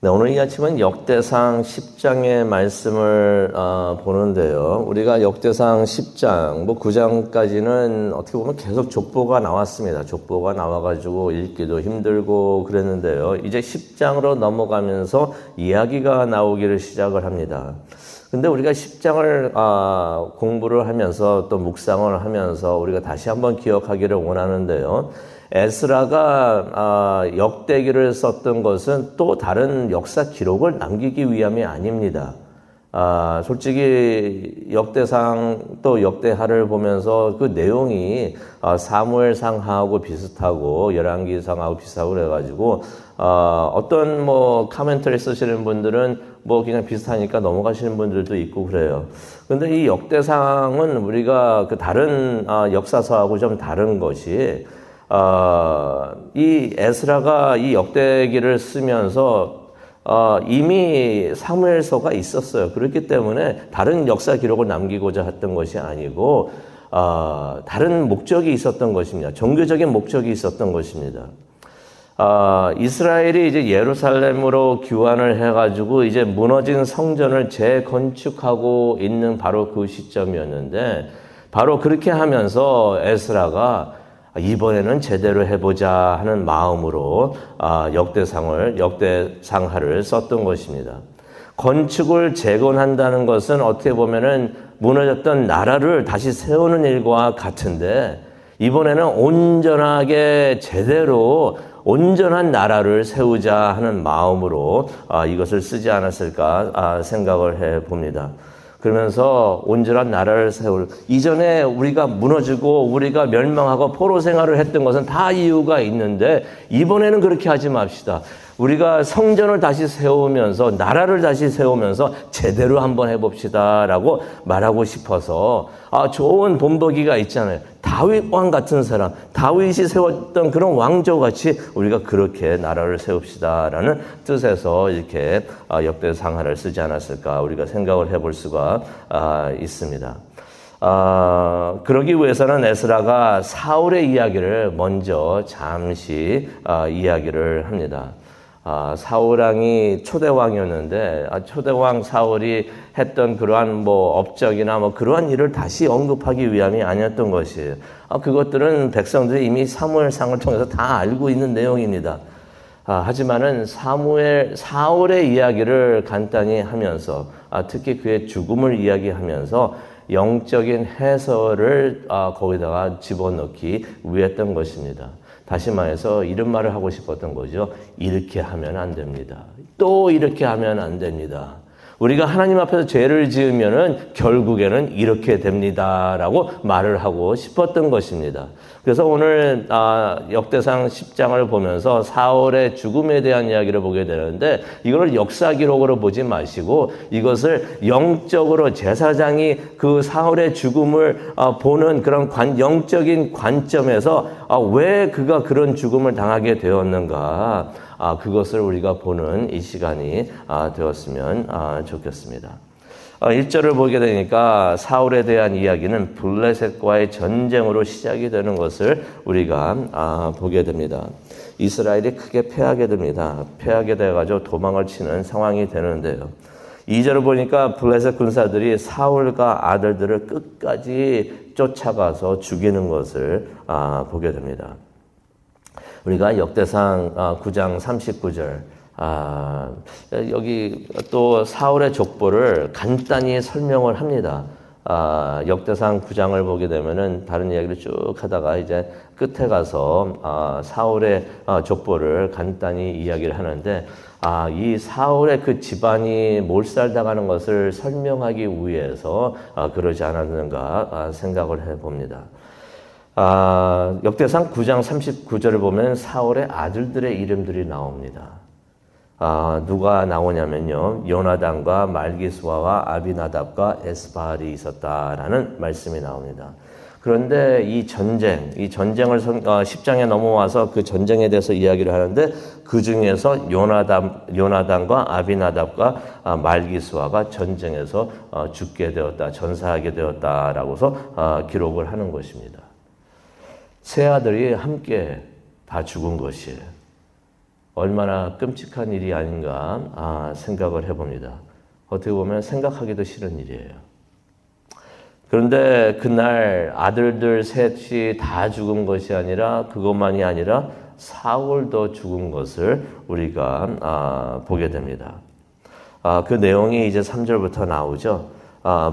네, 오늘 이 아침은 역대상 10장의 말씀을 보는데요. 우리가 역대상 10장, 9장까지는 어떻게 보면 계속 족보가 나왔습니다. 족보가 나와가지고 읽기도 힘들고 그랬는데요. 이제 10장으로 넘어가면서 이야기가 나오기를 시작을 합니다. 근데 우리가 10장을 공부를 하면서 또 묵상을 하면서 우리가 다시 한번 기억하기를 원하는데요. 에스라가 역대기를 썼던 것은 또 다른 역사 기록을 남기기 위함이 아닙니다. 솔직히 역대상 또 역대하를 보면서 그 내용이 사무엘상하고 비슷하고 열왕기상하고 비슷하고 그래가지고 어떤 카멘터리 쓰시는 분들은 그냥 비슷하니까 넘어가시는 분들도 있고 그래요. 근데 이 역대상은 우리가 그 다른 역사서하고 좀 다른 것이 이 에스라가 이 역대기를 쓰면서 이미 사무엘서가 있었어요. 그렇기 때문에 다른 역사 기록을 남기고자 했던 것이 아니고 다른 목적이 있었던 것입니다. 종교적인 목적이 있었던 것입니다. 이스라엘이 이제 예루살렘으로 귀환을 해가지고 이제 무너진 성전을 재건축하고 있는 바로 그 시점이었는데, 바로 그렇게 하면서 에스라가 이번에는 제대로 해보자 하는 마음으로 역대상하를 썼던 것입니다. 건축을 재건한다는 것은 어떻게 보면은 무너졌던 나라를 다시 세우는 일과 같은데, 이번에는 온전하게 제대로 온전한 나라를 세우자 하는 마음으로 이것을 쓰지 않았을까 생각을 해봅니다. 그러면서 온전한 나라를 세울, 이전에 우리가 무너지고 우리가 멸망하고 포로 생활을 했던 것은 다 이유가 있는데, 이번에는 그렇게 하지 맙시다. 우리가 성전을 다시 세우면서 나라를 다시 세우면서 제대로 한번 해봅시다 라고 말하고 싶어서 좋은 본보기가 있잖아요. 다윗 왕 같은 사람, 다윗이 세웠던 그런 왕조같이 우리가 그렇게 나라를 세웁시다 라는 뜻에서 이렇게 역대상하를 쓰지 않았을까 우리가 생각을 해볼 수가 있습니다. 그러기 위해서는 에스라가 사울의 이야기를 먼저 잠시 이야기를 합니다. 사울왕이 초대왕이었는데 초대왕 사울이 했던 그러한 업적이나 그러한 일을 다시 언급하기 위함이 아니었던 것이에요. 그것들은 백성들이 이미 사무엘상을 통해서 다 알고 있는 내용입니다. 하지만은 사울의 이야기를 간단히 하면서 특히 그의 죽음을 이야기하면서 영적인 해설을 거기다가 집어넣기 위했던 것입니다. 다시 말해서 이런 말을 하고 싶었던 거죠. 이렇게 하면 안 됩니다. 또 이렇게 하면 안 됩니다. 우리가 하나님 앞에서 죄를 지으면은 결국에는 이렇게 됩니다라고 말을 하고 싶었던 것입니다. 그래서 오늘 역대상 10장을 보면서 사울의 죽음에 대한 이야기를 보게 되는데, 이걸 역사 기록으로 보지 마시고 이것을 영적으로 제사장이 그 사울의 죽음을 보는 그런 영적인 관점에서 왜 그가 그런 죽음을 당하게 되었는가, 그것을 우리가 보는 이 시간이 되었으면 좋겠습니다. 1절을 보게 되니까 사울에 대한 이야기는 블레셋과의 전쟁으로 시작이 되는 것을 우리가 보게 됩니다. 이스라엘이 크게 패하게 됩니다. 패하게 돼가지고 도망을 치는 상황이 되는데요. 2절을 보니까 블레셋 군사들이 사울과 아들들을 끝까지 쫓아가서 죽이는 것을 보게 됩니다. 우리가 역대상 9장 39절, 여기 또 사울의 족보를 간단히 설명을 합니다. 역대상 9장을 보게 되면은 다른 이야기를 쭉 하다가 이제 끝에 가서 사울의 족보를 간단히 이야기를 하는데, 이 사울의 그 집안이 몰살당하는 것을 설명하기 위해서 그러지 않았는가 생각을 해봅니다. 역대상 9장 39절을 보면 사울의 아들들의 이름들이 나옵니다. 누가 나오냐면요, 요나단과 말기수아와 아비나답과 에스바알이 있었다라는 말씀이 나옵니다. 그런데 이 전쟁을 10장에 넘어와서 그 전쟁에 대해서 이야기를 하는데, 그 중에서 요나단과 아비나답과 말기수아가 전쟁에서 죽게 되었다, 전사하게 되었다라고서 기록을 하는 것입니다. 세 아들이 함께 다 죽은 것이에요. 얼마나 끔찍한 일이 아닌가 생각을 해봅니다. 어떻게 보면 생각하기도 싫은 일이에요. 그런데 그날 아들들 셋이 다 죽은 것이 아니라 그것만이 아니라 사울도 죽은 것을 우리가 보게 됩니다. 그 내용이 이제 3절부터 나오죠.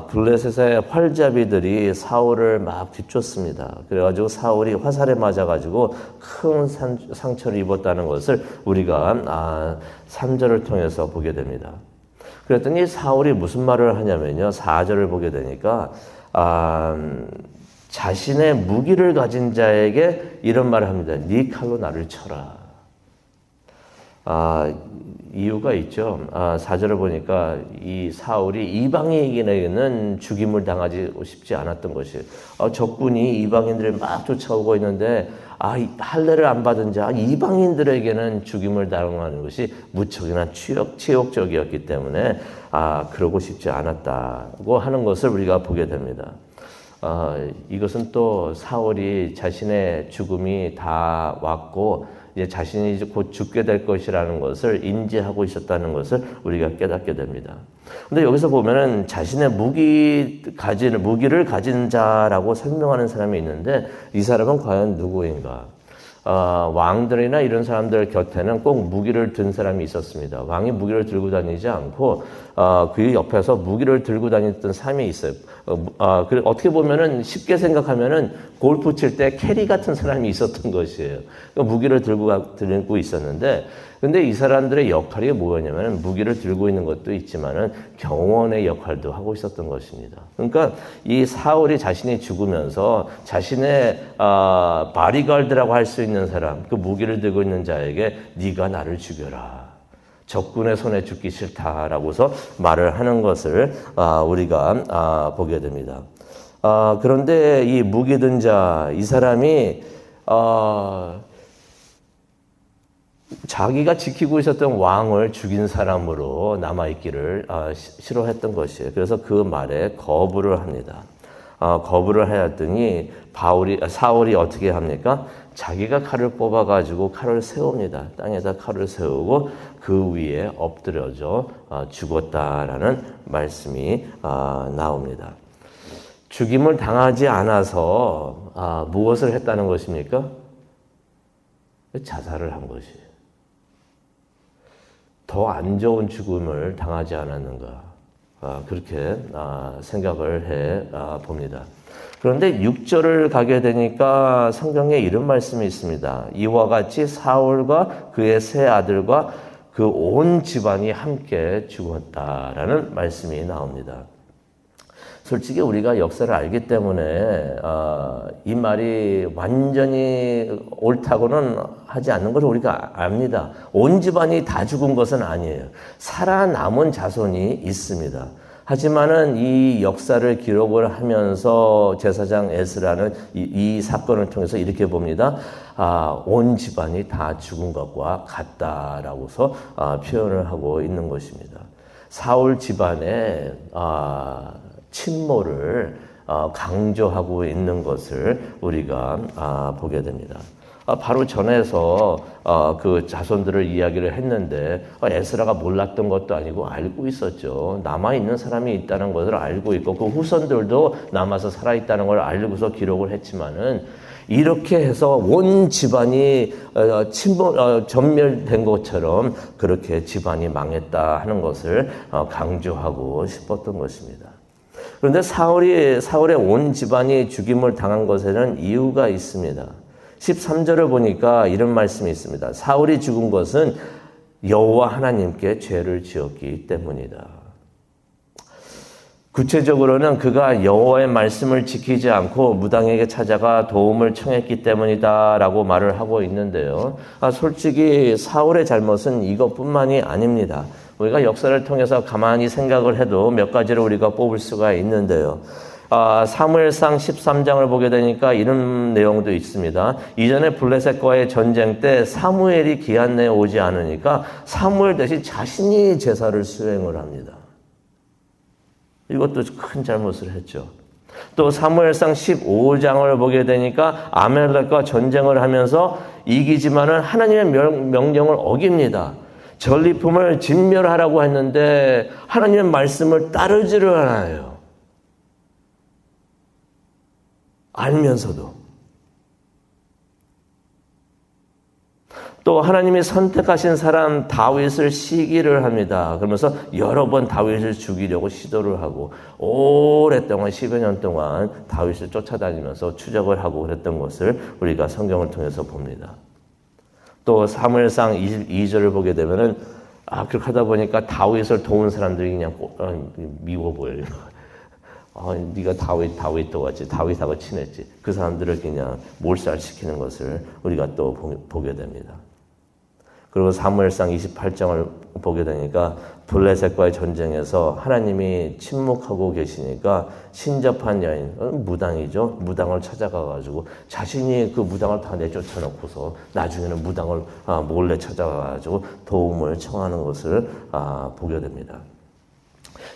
블레셋의 활자비들이 사울을 막 뒤쫓습니다. 그래가지고 사울이 화살에 맞아가지고 큰 상처를 입었다는 것을 우리가 3절을 통해서 보게 됩니다. 그랬더니 사울이 무슨 말을 하냐면요. 4절을 보게 되니까 자신의 무기를 가진 자에게 이런 말을 합니다. 네 칼로 나를 쳐라. 이유가 있죠. 4절을 보니까 이 사울이 이방인에게는 죽임을 당하지 싶지 않았던 것이에요. 적군이 이방인들을 막 쫓아오고 있는데 할례를 안 받은 자 이방인들에게는 죽임을 당하는 것이 무척이나 치욕적이었기 때문에 그러고 싶지 않았다고 하는 것을 우리가 보게 됩니다. 이것은 또 사울이 자신의 죽음이 다 왔고 이제 자신이 이제 곧 죽게 될 것이라는 것을 인지하고 있었다는 것을 우리가 깨닫게 됩니다. 근데 여기서 보면은 자신의 무기를 가진 자라고 설명하는 사람이 있는데 이 사람은 과연 누구인가? 왕들이나 이런 사람들 곁에는 꼭 무기를 든 사람이 있었습니다. 왕이 무기를 들고 다니지 않고 그 옆에서 무기를 들고 다녔던 사람이 있어요. 어떻게 보면은 쉽게 생각하면은 골프 칠 때 캐리 같은 사람이 있었던 것이에요. 무기를 들고 있었는데, 근데 이 사람들의 역할이 뭐였냐면 무기를 들고 있는 것도 있지만은 경호원의 역할도 하고 있었던 것입니다. 그러니까 이 사울이 자신이 죽으면서 자신의 바디가드라고 할 수 있는 사람, 그 무기를 들고 있는 자에게 네가 나를 죽여라. 적군의 손에 죽기 싫다라고서 말을 하는 것을 우리가 보게 됩니다. 그런데 이 무기 든 자, 이 사람이 자기가 지키고 있었던 왕을 죽인 사람으로 남아있기를 싫어했던 것이에요. 그래서 그 말에 거부를 합니다. 거부를 하였더니 사울이 어떻게 합니까? 자기가 칼을 뽑아가지고 칼을 세웁니다. 땅에다 칼을 세우고 그 위에 엎드려져 죽었다라는 말씀이 나옵니다. 죽임을 당하지 않아서 무엇을 했다는 것입니까? 자살을 한 것이에요. 더 안 좋은 죽음을 당하지 않았는가 그렇게 생각을 해 봅니다. 그런데 6절을 가게 되니까 성경에 이런 말씀이 있습니다. 이와 같이 사울과 그의 세 아들과 그 온 집안이 함께 죽었다라는 말씀이 나옵니다. 솔직히 우리가 역사를 알기 때문에 이 말이 완전히 옳다고는 하지 않는 것을 우리가 압니다. 온 집안이 다 죽은 것은 아니에요. 살아남은 자손이 있습니다. 하지만은 이 역사를 기록을 하면서 제사장 에스라는 이 사건을 통해서 이렇게 봅니다. 온 집안이 다 죽은 것과 같다라고서 표현을 하고 있는 것입니다. 사울 집안의 침몰을 강조하고 있는 것을 우리가 보게 됩니다. 바로 전에서 그 자손들을 이야기를 했는데 에스라가 몰랐던 것도 아니고 알고 있었죠. 남아있는 사람이 있다는 것을 알고 있고 그 후손들도 남아서 살아있다는 걸 알고서 기록을 했지만은 이렇게 해서 온 집안이 전멸된 것처럼 그렇게 집안이 망했다 하는 것을 강조하고 싶었던 것입니다. 그런데 사울의 온 집안이 죽임을 당한 것에는 이유가 있습니다. 13절을 보니까 이런 말씀이 있습니다. 사울이 죽은 것은 여호와 하나님께 죄를 지었기 때문이다. 구체적으로는 그가 여호와의 말씀을 지키지 않고 무당에게 찾아가 도움을 청했기 때문이다라고 말을 하고 있는데요. 솔직히 사울의 잘못은 이것뿐만이 아닙니다. 우리가 역사를 통해서 가만히 생각을 해도 몇 가지를 우리가 뽑을 수가 있는데요. 사무엘상 13장을 보게 되니까 이런 내용도 있습니다. 이전에 블레셋과의 전쟁 때 사무엘이 기한 내에 오지 않으니까 사무엘 대신 자신이 제사를 수행을 합니다. 이것도 큰 잘못을 했죠. 또 사무엘상 15장을 보게 되니까 아말렉과 전쟁을 하면서 이기지만은 하나님의 명령을 어깁니다. 전리품을 진멸하라고 했는데 하나님의 말씀을 따르지를 않아요. 알면서도. 또 하나님이 선택하신 사람 다윗을 시기를 합니다. 그러면서 여러 번 다윗을 죽이려고 시도를 하고 오랫동안 10여 년 동안 다윗을 쫓아다니면서 추적을 하고 그랬던 것을 우리가 성경을 통해서 봅니다. 또 사무엘상 22절을 보게 되면은 그렇게 하다 보니까 다윗을 도운 사람들이 그냥 미워 보여요. 네가 다윗 도왔지, 다윗하고 친했지. 그 사람들을 그냥 몰살시키는 것을 우리가 또 보게 됩니다. 그리고 사무엘상 28장을 보게 되니까 블레셋과의 전쟁에서 하나님이 침묵하고 계시니까 신접한 여인, 무당이죠. 무당을 찾아가가지고 자신이 그 무당을 다 내쫓아놓고서 나중에는 무당을 몰래 찾아가가지고 도움을 청하는 것을 보게 됩니다.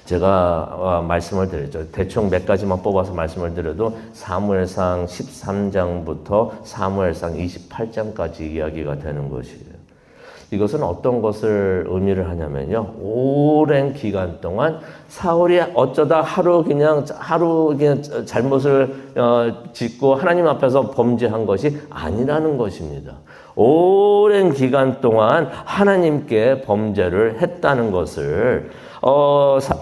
제가 말씀을 드렸죠. 대충 몇 가지만 뽑아서 말씀을 드려도 사무엘상 13장부터 사무엘상 28장까지 이야기가 되는 것이에요. 이것은 어떤 것을 의미를 하냐면요. 오랜 기간 동안 사울이 어쩌다 하루 그냥 잘못을 짓고 하나님 앞에서 범죄한 것이 아니라는 것입니다. 오랜 기간 동안 하나님께 범죄를 했다는 것을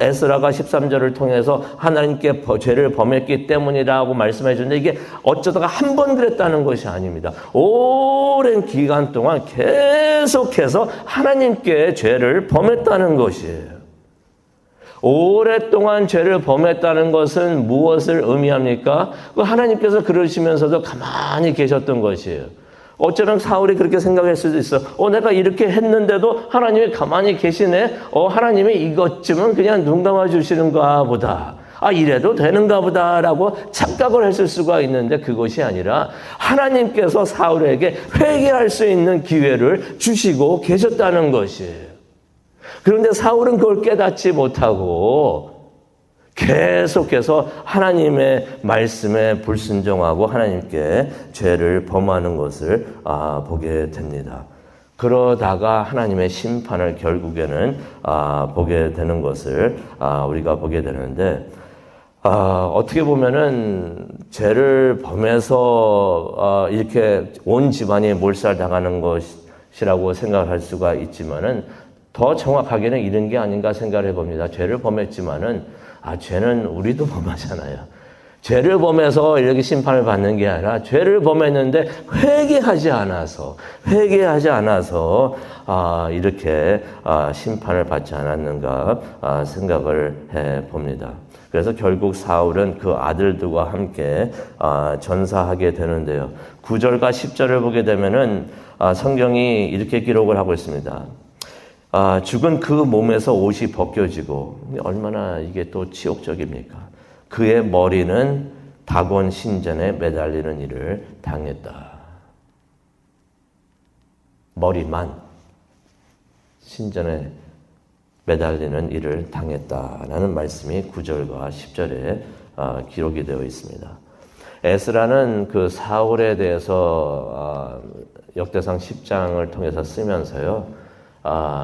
에스라가 13절을 통해서 하나님께 죄를 범했기 때문이라고 말씀해 주는데 이게 어쩌다가 한 번 그랬다는 것이 아닙니다. 오랜 기간 동안 계속해서 하나님께 죄를 범했다는 것이에요. 오랫동안 죄를 범했다는 것은 무엇을 의미합니까? 하나님께서 그러시면서도 가만히 계셨던 것이에요. 어쩌면 사울이 그렇게 생각할 수도 있어. 내가 이렇게 했는데도 하나님이 가만히 계시네. 하나님이 이것쯤은 그냥 눈 감아 주시는가 보다. 이래도 되는가 보다라고 착각을 했을 수가 있는데 그것이 아니라 하나님께서 사울에게 회개할 수 있는 기회를 주시고 계셨다는 것이에요. 그런데 사울은 그걸 깨닫지 못하고 계속해서 하나님의 말씀에 불순종하고 하나님께 죄를 범하는 것을 보게 됩니다. 그러다가 하나님의 심판을 결국에는 보게 되는 것을 우리가 보게 되는데 어떻게 보면은 죄를 범해서 이렇게 온 집안이 몰살당하는 것이라고 생각할 수가 있지만은 더 정확하게는 이런 게 아닌가 생각을 해봅니다. 죄를 범했지만은 죄는 우리도 범하잖아요. 죄를 범해서 이렇게 심판을 받는 게 아니라 죄를 범했는데 회개하지 않아서 이렇게 심판을 받지 않았는가 생각을 해봅니다. 그래서 결국 사울은 그 아들들과 함께 전사하게 되는데요. 9절과 10절을 보게 되면은 성경이 이렇게 기록을 하고 있습니다. 죽은 그 몸에서 옷이 벗겨지고 얼마나 이게 또 치욕적입니까? 그의 머리는 다곤 신전에 매달리는 일을 당했다. 머리만 신전에 매달리는 일을 당했다라는 말씀이 9절과 10절에 기록이 되어 있습니다. 에스라는 그 사울에 대해서 역대상 10장을 통해서 쓰면서요.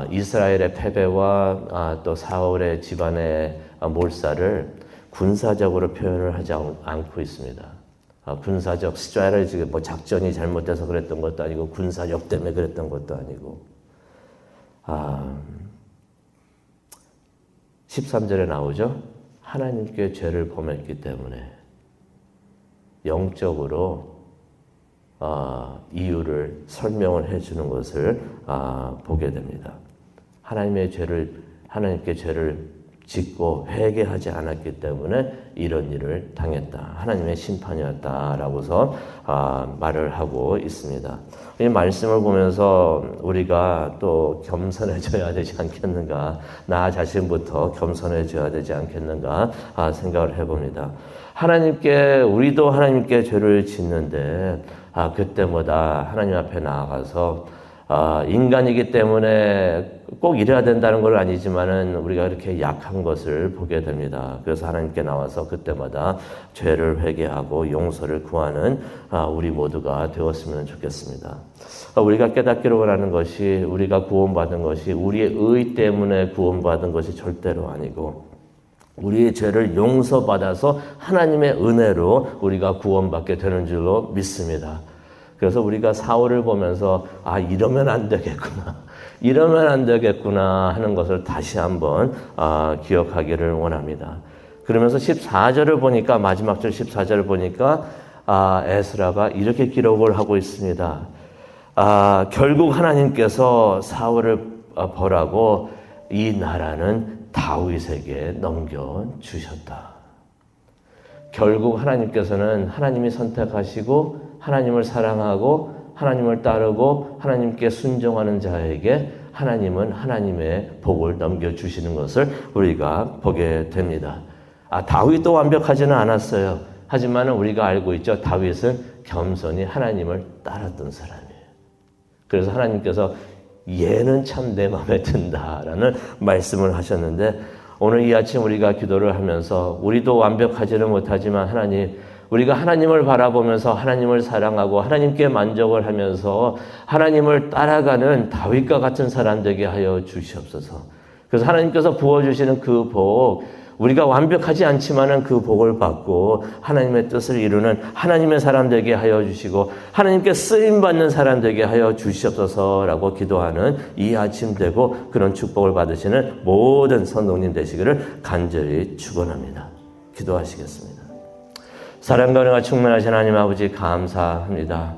이스라엘의 패배와 또 사울의 집안의 몰살을 군사적으로 표현을 하지 않고 있습니다. 군사적 스트래티지 작전이 잘못돼서 그랬던 것도 아니고 군사력 때문에 그랬던 것도 아니고 13절에 나오죠. 하나님께 죄를 범했기 때문에 영적으로 이유를 설명을 해주는 것을 보게 됩니다. 하나님께 죄를 짓고 회개하지 않았기 때문에 이런 일을 당했다. 하나님의 심판이었다라고서 말을 하고 있습니다. 이 말씀을 보면서 우리가 또 겸손해져야 되지 않겠는가, 나 자신부터 겸손해져야 되지 않겠는가 생각을 해봅니다. 우리도 하나님께 죄를 짓는데 그때마다 하나님 앞에 나아가서 인간이기 때문에 꼭 이래야 된다는 건 아니지만은 우리가 이렇게 약한 것을 보게 됩니다. 그래서 하나님께 나와서 그때마다 죄를 회개하고 용서를 구하는 우리 모두가 되었으면 좋겠습니다. 우리가 깨닫기를 원하는 것이 우리가 구원받은 것이 우리의 의 때문에 구원받은 것이 절대로 아니고 우리의 죄를 용서받아서 하나님의 은혜로 우리가 구원받게 되는 줄로 믿습니다. 그래서 우리가 사울을 보면서 이러면 안 되겠구나. 이러면 안 되겠구나 하는 것을 다시 한번 기억하기를 원합니다. 그러면서 14절을 보니까 마지막 절 14절을 보니까 에스라가 이렇게 기록을 하고 있습니다. 결국 하나님께서 사울을 벌하고 이 나라는 다윗에게 넘겨주셨다. 결국 하나님께서는 하나님이 선택하시고 하나님을 사랑하고 하나님을 따르고 하나님께 순종하는 자에게 하나님은 하나님의 복을 넘겨주시는 것을 우리가 보게 됩니다. 다윗도 완벽하지는 않았어요. 하지만 우리가 알고 있죠. 다윗은 겸손히 하나님을 따랐던 사람이에요. 그래서 하나님께서 얘는 참 내 마음에 든다라는 말씀을 하셨는데 오늘 이 아침 우리가 기도를 하면서 우리도 완벽하지는 못하지만 하나님, 우리가 하나님을 바라보면서 하나님을 사랑하고 하나님께 만족을 하면서 하나님을 따라가는 다윗과 같은 사람 되게 하여 주시옵소서. 그래서 하나님께서 부어주시는 그 복, 우리가 완벽하지 않지만은 그 복을 받고 하나님의 뜻을 이루는 하나님의 사람 되게 하여 주시고 하나님께 쓰임받는 사람 되게 하여 주시옵소서라고 기도하는 이 아침 되고 그런 축복을 받으시는 모든 성도님 되시기를 간절히 축원합니다. 기도하시겠습니다. 사랑과 은혜가 충만하신 하나님 아버지 감사합니다.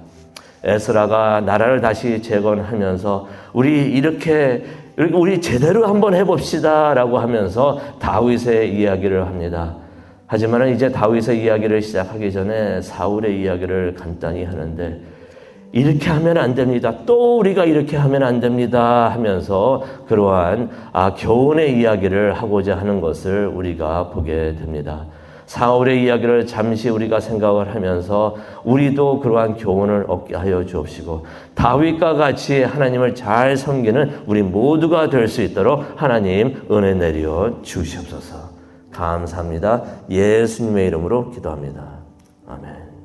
에스라가 나라를 다시 재건하면서 우리 제대로 한번 해봅시다 라고 하면서 다윗의 이야기를 합니다. 하지만 이제 다윗의 이야기를 시작하기 전에 사울의 이야기를 간단히 하는데 이렇게 하면 안 됩니다. 또 우리가 이렇게 하면 안 됩니다 하면서 그러한 교훈의 이야기를 하고자 하는 것을 우리가 보게 됩니다. 사울의 이야기를 잠시 우리가 생각을 하면서 우리도 그러한 교훈을 얻게 하여 주옵시고 다윗과 같이 하나님을 잘 섬기는 우리 모두가 될 수 있도록 하나님 은혜 내려 주시옵소서. 감사합니다. 예수님의 이름으로 기도합니다. 아멘.